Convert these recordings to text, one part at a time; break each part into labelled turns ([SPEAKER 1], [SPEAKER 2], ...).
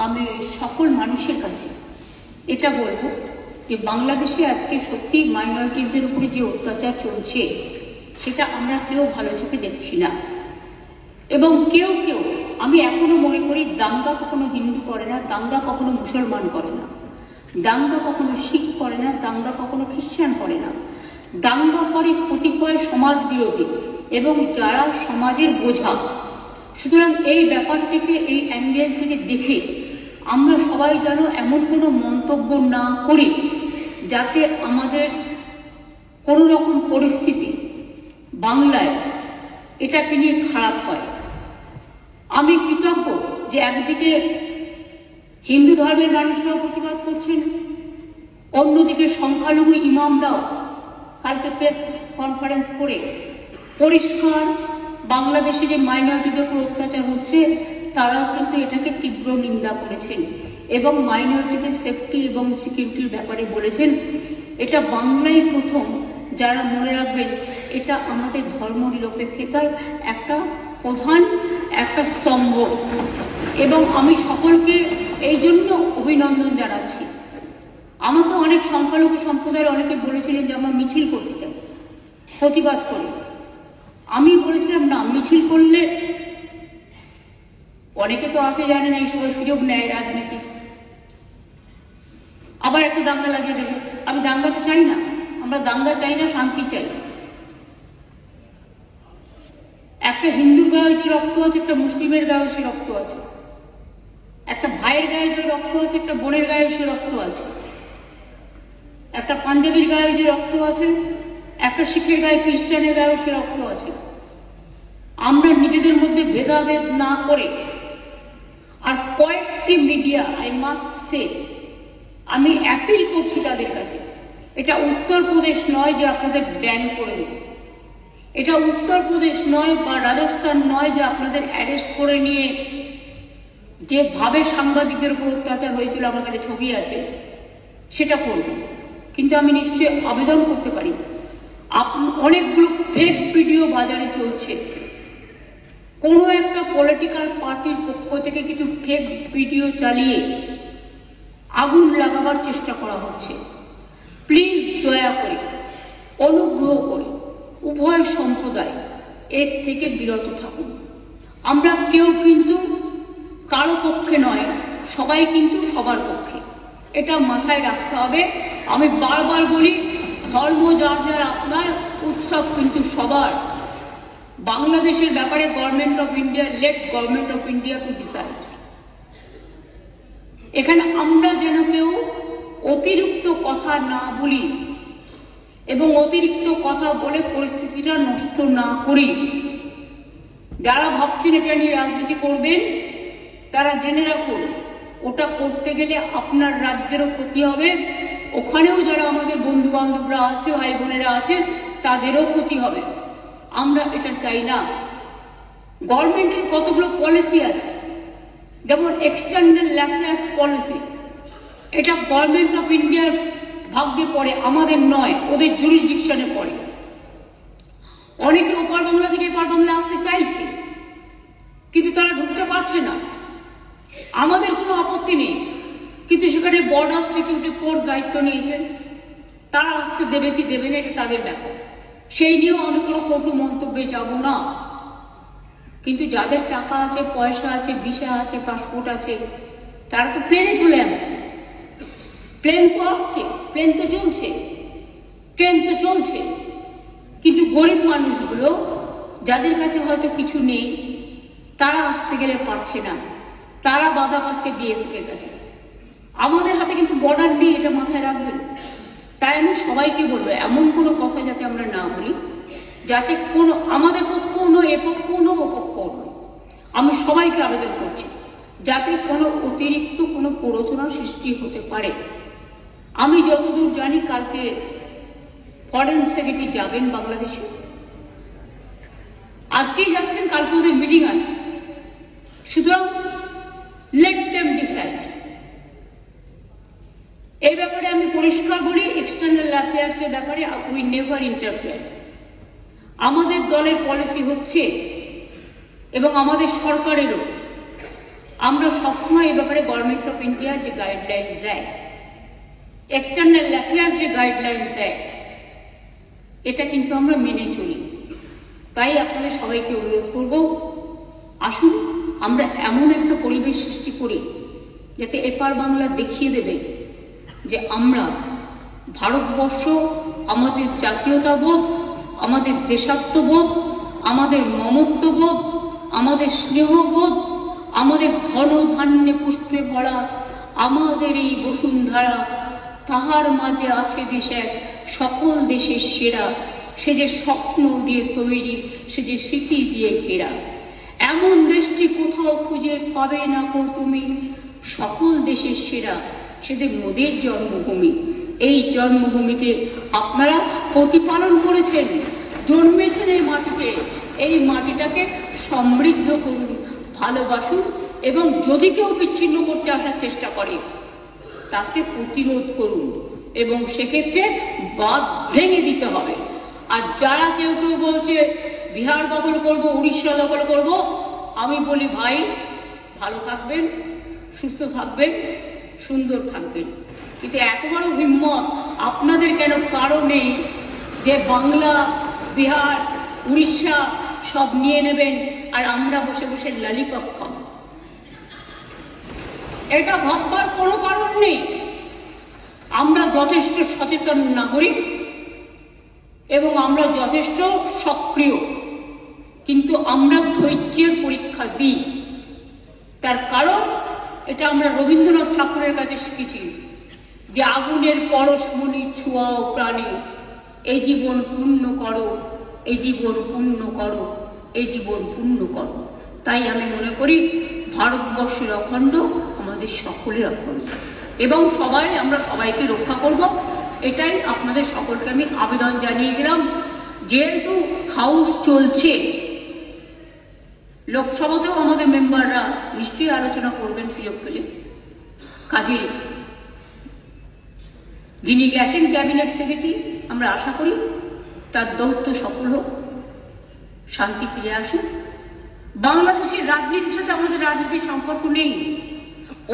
[SPEAKER 1] আমি সকল মানুষের কাছে এটা বলবো যে বাংলাদেশে আজকে সত্যি মাইনরিটিজের উপরে যে অত্যাচার চলছে সেটা আমরা কেউ ভালো চোখে দেখছি না। এবং কেউ কেউ, আমি এখনো মনে করি, দাঙ্গা কখনো হিন্দু করে না, দাঙ্গা কখনো মুসলমান করে না, দাঙ্গা কখনো শিখ করে না, দাঙ্গা কখনো খ্রিস্টান করে না। দাঙ্গা করে কতিপয় সমাজ বিরোধী এবং যারা সমাজের বোঝা। সুতরাং এই ব্যাপারটিকে এই অ্যাঙ্গেল থেকে দেখে আমরা সবাই যেন এমন কোনো মন্তব্য না করি যাতে আমাদের কোনো রকম পরিস্থিতি বাংলায় এটাকে নিয়ে খারাপ হয়। আমি কৃতজ্ঞ যে একদিকে হিন্দু ধর্মের মানুষরাও প্রতিবাদ করছেন, অন্যদিকে সংখ্যালঘু ইমামরাও কালকে প্রেস কনফারেন্স করে পরিষ্কার বাংলাদেশে যে মাইনরিটিদের উপর অত্যাচার হচ্ছে তারাও কিন্তু এটাকে তীব্র নিন্দা করেছেন এবং মাইনরিটিদের সেফটি এবং সিকিউরিটির ব্যাপারে বলেছেন। এটা বাংলায় প্রথম, যারা মনে রাখবেন এটা আমাদের ধর্মনিরপেক্ষতার একটা প্রধান একটা স্তম্ভ। এবং আমি সকলকে এই জন্য অভিনন্দন জানাচ্ছি। আমাকে অনেক সংখ্যালঘু সম্প্রদায়ের অনেকে বলেছিলেন যে আমরা মিছিল করতে চাই প্রতিবাদ করে। আমি বলেছিলাম না, মিছিল করলে অনেকে তো আছে জানে না, এই সময় সুযোগ নেয় রাজনীতি, আবার একটা দাঙ্গা লাগিয়ে দেবে। আমি দাঙ্গা তো চাই না, আমরা দাঙ্গা চাই না, শান্তি চাই। একটা হিন্দুর গায়ে যে রক্ত আছে, একটা মুসলিমের গায়ে সে রক্ত আছে, একটা ভাইয়ের গায়ে যে রক্ত আছে, একটা বোনের গায়ে সে রক্ত আছে, একটা পাঞ্জাবির গায়ে যে রক্ত আছে, একটা শিখের গায়ে খ্রিস্টানের গায়েও সে রক্ত আছে। আমরা নিজেদের মধ্যে ভেদাভেদ না করে, আর কয়েকটি মিডিয়া, আই মাস্ট সে, আমি অ্যাপিল করছি তাদের কাছে, এটা উত্তরপ্রদেশ নয় যে আপনাদের ব্যান করে দেব, এটা উত্তরপ্রদেশ নয় বা রাজস্থান নয় যে আপনাদের অ্যারেস্ট করে নিয়ে যেভাবে সাংবাদিকদের উপর অত্যাচার হয়েছিল, আমার কাছে ছবি আছে, সেটা করব। কিন্তু আমি নিশ্চয়ই আবেদন করতে পারি, অনেকগুলো ফেক ভিডিও বাজারে চলছে, কোনো একটা পলিটিক্যাল পার্টির পক্ষ থেকে কিছু ফেক ভিডিও চালিয়ে আগুন লাগাবার চেষ্টা করা হচ্ছে। প্লিজ দয়া করে, অনুগ্রহ করে উভয় সম্প্রদায় এর থেকে বিরত থাকুন। আমরা কেউ কিন্তু কারো পক্ষে নয়, সবাই কিন্তু সবার পক্ষে, এটা মাথায় রাখতে হবে। আমি বারবার বলি, ধর্ম যার যার আপনার, উৎসব কিন্তু সবার। বাংলাদেশের ব্যাপারে government of India, late government of India to decide. এখানে আমরা যেন কেউ অতিরিক্ত কথা না বলি এবং অতিরিক্ত কথা বলে পরিস্থিতিটা নষ্ট না করি। যারা ভাবছেন এটা নিয়ে রাজনীতি করবেন তারা জেনে রাখুন, ওটা করতে গেলে আপনার রাজ্যেরও ক্ষতি হবে, ওখানেও যারা আমাদের বন্ধু বান্ধবরা আছে, ভাই বোনেরা আছে, তাদেরও ক্ষতি হবে। আমরা এটা চাই না। গভর্নমেন্টের কতগুলো পলিসি আছে, যেমন এক্সটার্নাল অ্যাফেয়ার্স পলিসি, এটা গভর্নমেন্ট অফ ইন্ডিয়ার ভাগ্যে পড়ে, আমাদের নয়, ওদের জুরিসডিকশনে পড়ে। অনেকে ওপার বাংলা থেকে এপার বাংলা আসতে চাইছে, কিন্তু তারা ঢুকতে পারছে না। আমাদের কোনো আপত্তি নেই, কিন্তু সেখানে বর্ডার সিকিউরিটি ফোর্স দায়িত্ব নিয়েছেন, তারা আসতে দেবে কি দেবে না এটা তাদের ব্যাপার, সেই নিয়েও আমি কোনো কটু মন্তব্যে যাব না। কিন্তু যাদের টাকা আছে, পয়সা আছে, ভিসা আছে, পাসপোর্ট আছে, তারা তো প্লেনে চলে আসছে। প্লেন তো আসছে, প্লেন তো চলছে, ট্রেন তো চলছে, কিন্তু গরিব মানুষগুলো যাদের কাছে হয়তো কিছু নেই, তারা আসতে গেলে পারছে না, তারা বাধা পাচ্ছে বিএসএফ এর কাছে। আমাদের হাতে কিন্তু বর্ডার নেই, এটা মাথায় রাখবেন। তাই আমি সবাইকে বলবো, এমন কোনো কথা যাতে আমরা না বলি যাতে কোনো আমাদের পক্ষও নয়, এ পক্ষও নয়, ও পক্ষও নয়। আমি সবাইকে আবেদন করছি যাতে কোনো অতিরিক্ত কোনো প্ররোচনা সৃষ্টি হতে পারে। আমি যতদূর জানি কালকে ফরেন সেক্রেটারি যাবেন বাংলাদেশে, আজকেই যাচ্ছেন, কালকে ওদের মিটিং আছে। সুতরাং লেট দেম ডিসাইড। এই ব্যাপারে আমি পরিষ্কার বলি, এক্সটার্নাল অ্যাফেয়ার্স এর ব্যাপারে উই নেভার ইন্টারফেয়ার। আমাদের দলের পলিসি হচ্ছে, এবং আমাদের সরকারেরও, আমরা সবসময় এই ব্যাপারে গভর্নমেন্ট অফ ইন্ডিয়া যে গাইডলাইন্স দেয়, এক্সটার্নাল অ্যাফেয়ার্স যে গাইডলাইন্স দেয়, এটা কিন্তু আমরা মেনে চলি। তাই আপনাদের সবাইকে অনুরোধ করব, আসুন আমরা এমন একটা পরিবেশ সৃষ্টি করি যাতে এপার বাংলা দেখিয়ে দেবে যে আমরা ভারতবর্ষ, আমাদের জাতীয়তাবোধ, আমাদের দেশাত্মবোধ, আমাদের মমত্ববোধ, আমাদের স্নেহবোধ, আমাদের ধন ধান্যে পুষ্পে ভরা আমাদের এই বসুন্ধরা, তাহার মাঝে আছে দেশের সকল দেশের সেরা, সে যে স্বপ্ন দিয়ে তৈরি, সে যে স্মৃতি দিয়ে ঘেরা। এমন দেশটি কোথাও খুঁজে পাবে না কো তুমি, সকল দেশের সেরা, সে যে মোদের জন্মভূমি। এই জন্মভূমিকে আপনারা প্রতিপালন করেছেন, জন্মেছেন এই মাটিতে। এই মাটিটাকে সমৃদ্ধ করুন, ভালোবাসুন, এবং যদি কেউ বিচ্ছিন্ন করতে আসার চেষ্টা করে তাকে প্রতিরোধ করুন, এবং সেক্ষেত্রে বাঁধ ভেঙে দিতে হবে। আর যারা কেউ কেউ বলছে বিহার দখল করব, উড়িষ্যা দখল করব, আমি বলি ভাই, ভালো থাকবেন, সুস্থ থাকবেন, সুন্দর থাকবেন, কিন্তু এত বড় হিম্মত আপনাদের কেন? কারণ নেই যে বাংলা, বিহার, উড়িষ্যা সব নিয়ে নেবেন আর আমরা বসে বসে লালিপপ খাবো। এটা ভাববার কোনো কারণ নেই। আমরা যথেষ্ট সচেতন নাগরিক এবং আমরা যথেষ্ট সক্রিয়, কিন্তু আমরা ধৈর্যের পরীক্ষা দিই। তার কারণ এটা আমরা রবীন্দ্রনাথ ঠাকুরের কাছে শিখেছি যে আগুনের পরশমণি ছোঁয়াও প্রাণী, এই জীবন পূর্ণ করো, এই জীবন পূর্ণ করো, এই জীবন পূর্ণ করো। তাই আমি মনে করি ভারতবর্ষের অখণ্ড আমাদের সকলের অখণ্ড, এবং আমরা সবাইকে রক্ষা করব। এটাই আপনাদের সকলকে আমি আবেদন জানিয়ে গেলাম। যেহেতু হাউস চলছে, লোকসভাতেও আমাদের মেম্বাররা নিশ্চয়ই আলোচনা করবেন সুযোগ পেলে। কাজে যিনি গেছেন ক্যাবিনেট সেক্রেটারি, আমরা আশা করি তার দৌত্য সফল হোক, শান্তি ফিরে আসুক। বাংলাদেশের রাজনীতির সাথে আমাদের রাজনীতির সম্পর্ক নেই।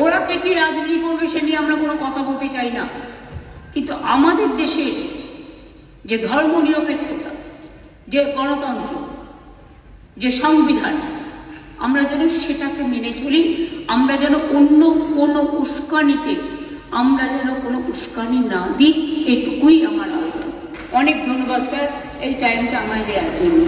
[SPEAKER 1] ওরা কে কি রাজনীতি করবে সে নিয়ে আমরা কোনো কথা বলতে চাই না, কিন্তু আমাদের দেশের যে ধর্ম নিরপেক্ষতা, যে গণতন্ত্র, যে সংবিধান, আমরা যেন সেটাকে মেনে চলি। আমরা যেন অন্য কোনো উস্কানিতে কোনো উস্কানি না দিই, এটুকুই আমার আবেদন। অনেক ধন্যবাদ স্যার এই টাইমটা আমায় দেওয়ার জন্য।